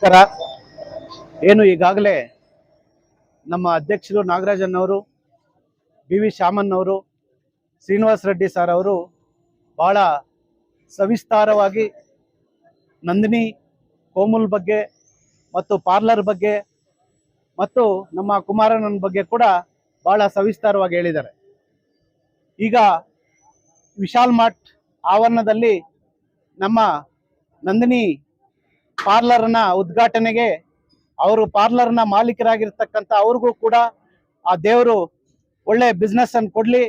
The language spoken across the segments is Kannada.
ನಮಸ್ಕಾರ. ಏನು ಈಗಾಗಲೇ ನಮ್ಮ ಅಧ್ಯಕ್ಷರು ನಾಗರಾಜನ್ನವರು, ಬಿ.ವಿ. ಶಾಮಣ್ಣವರು, ಶ್ರೀನಿವಾಸ ರೆಡ್ಡಿ ಸರ್ ಅವರು ಬಹಳ ಸವಿಸ್ತಾರವಾಗಿ ನಂದಿನಿ ಕೋಮುಲ್ ಬಗ್ಗೆ ಮತ್ತು ಪಾರ್ಲರ್ ಬಗ್ಗೆ ಮತ್ತು ನಮ್ಮ ಕುಮಾರಣ್ಣನ ಬಗ್ಗೆ ಕೂಡ ಬಹಳ ಸವಿಸ್ತಾರವಾಗಿ ಹೇಳಿದ್ದಾರೆ. ಈಗ ವಿಶಾಲ್ ಮಾರ್ಟ್ ಆವರಣದಲ್ಲಿ ನಮ್ಮ ನಂದಿನಿ ಪಾರ್ಲರ್ನ ಉದ್ಘಾಟನೆಗೆ ಅವರು ಪಾರ್ಲರ್ನ ಮಾಲೀಕರಾಗಿರ್ತಕ್ಕಂಥ ಅವ್ರಿಗೂ ಕೂಡ ಆ ದೇವರು ಒಳ್ಳೆ ಬಿಸ್ನೆಸ್ ಅನ್ನು ಕೊಡ್ಲಿ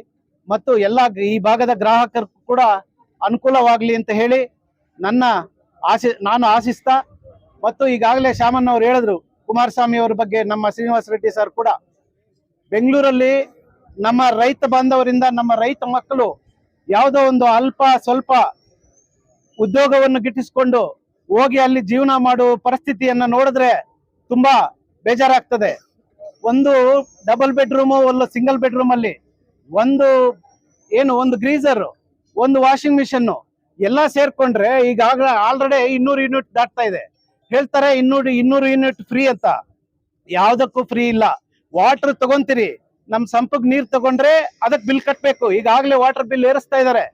ಮತ್ತು ಎಲ್ಲ ಈ ಭಾಗದ ಗ್ರಾಹಕರಿಗೂ ಕೂಡ ಅನುಕೂಲವಾಗಲಿ ಅಂತ ಹೇಳಿ ನಾನು ಆಶಿಸ್ತಾ, ಮತ್ತು ಈಗಾಗಲೇ ಶಾಮಣ್ಣವ್ರು ಹೇಳಿದ್ರು ಕುಮಾರಸ್ವಾಮಿ ಅವ್ರ ಬಗ್ಗೆ, ನಮ್ಮ ಶ್ರೀನಿವಾಸ ರೆಡ್ಡಿ ಸರ್ ಕೂಡ ಬೆಂಗಳೂರಲ್ಲಿ ನಮ್ಮ ರೈತ ಬಾಂಧವರಿಂದ ನಮ್ಮ ರೈತ ಮಕ್ಕಳು ಯಾವುದೋ ಒಂದು ಅಲ್ಪ ಸ್ವಲ್ಪ ಉದ್ಯೋಗವನ್ನು ಗಿಟ್ಟಿಸಿಕೊಂಡು ಹೋಗಿ ಅಲ್ಲಿ ಜೀವನ ಮಾಡುವ ಪರಿಸ್ಥಿತಿಯನ್ನ ನೋಡಿದ್ರೆ ತುಂಬಾ ಬೇಜಾರಾಗ್ತದೆ. ಒಂದು ಡಬಲ್ ಬೆಡ್ರೂಮು, ಒಂದು ಸಿಂಗಲ್ ಬೆಡ್ರೂಮ್ ಅಲ್ಲಿ ಒಂದು ಗ್ರೀಸರ್, ಒಂದು ವಾಷಿಂಗ್ ಮಿಷನ್ ಎಲ್ಲ ಸೇರ್ಕೊಂಡ್ರೆ ಈಗಾಗಲೇ ಆಲ್ರೆಡಿ 200 ಯೂನಿಟ್ ದಾಟ್ತಾ ಇದೆ. ಹೇಳ್ತಾರೆ 200 ಯೂನಿಟ್ ಫ್ರೀ ಅಂತ. ಯಾವ್ದಕ್ಕೂ ಫ್ರೀ ಇಲ್ಲ. ವಾಟರ್ ತಗೊಂತೀರಿ, ನಮ್ ಸಂಪಗ್ ನೀರ್ ತಗೊಂಡ್ರೆ ಅದಕ್ಕೆ ಬಿಲ್ ಕಟ್ಬೇಕು. ಈಗಾಗಲೇ ವಾಟರ್ ಬಿಲ್ ಏರಿಸ್ತಾ ಇದಾರೆ.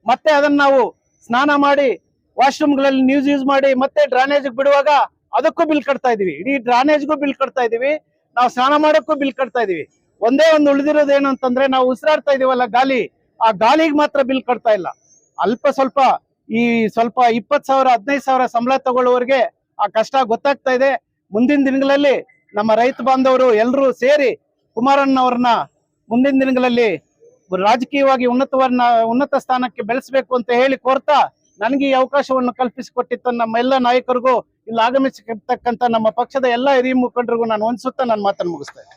ಮತ್ತೆ ಅದನ್ನ ನಾವು ಸ್ನಾನ ಮಾಡಿ ವಾಶ್ರೂಮ್ಗಳಲ್ಲಿ ಯೂಸ್ ಮಾಡಿ ಮತ್ತೆ ಡ್ರೈನೇಜ್ ಬಿಡುವಾಗ ಅದಕ್ಕೂ ಬಿಲ್ ಕಟ್ತಾ ಇದೀವಿ. ಇಡೀ ಡ್ರೈನೇಜ್ಗೂ ಬಿಲ್ ಕಟ್ತಾ ಇದೀವಿ, ನಾವು ಸ್ನಾನ ಮಾಡೋಕ್ಕೂ ಬಿಲ್ ಕಟ್ತಾ ಇದೀವಿ. ಒಂದೇ ಒಂದು ಉಳಿದಿರೋದು ಏನು ಅಂತಂದ್ರೆ, ನಾವು ಉಸಿರಾಡ್ತಾ ಇದೀವಲ್ಲ ಗಾಳಿ, ಆ ಗಾಳಿಗೆ ಮಾತ್ರ ಬಿಲ್ ಕಟ್ತಾ ಇಲ್ಲ. ಅಲ್ಪ ಸ್ವಲ್ಪ 20,000 15,000 ಸಂಬಳ ತಗೊಳ್ಳುವವರಿಗೆ ಆ ಕಷ್ಟ ಗೊತ್ತಾಗ್ತಾ ಇದೆ. ಮುಂದಿನ ದಿನಗಳಲ್ಲಿ ನಮ್ಮ ರೈತ ಬಾಂಧವರು ಎಲ್ಲರೂ ಸೇರಿ ಕುಮಾರಣ್ಣವ್ರನ್ನ ಮುಂದಿನ ದಿನಗಳಲ್ಲಿ ರಾಜಕೀಯವಾಗಿ ಉನ್ನತ ಸ್ಥಾನಕ್ಕೆ ಬೆಳೆಸಬೇಕು ಅಂತ ಹೇಳಿ ಕೋರ್ತಾ, ನನಗೆ ಈ ಅವಕಾಶವನ್ನು ಕಲ್ಪಿಸಿಕೊಟ್ಟಿದ್ದ ನಮ್ಮ ಎಲ್ಲ ನಾಯಕರಿಗೂ, ಇಲ್ಲಿ ಆಗಮಿಸಿರ್ತಕ್ಕಂಥ ನಮ್ಮ ಪಕ್ಷದ ಎಲ್ಲ ಹಿರಿಯ ಮುಖಂಡರಿಗೂ ನಾನು ವಂದಿಸುತ್ತಾ ನನ್ನ ಮಾತನ್ನು ಮುಗಿಸ್ತೇನೆ.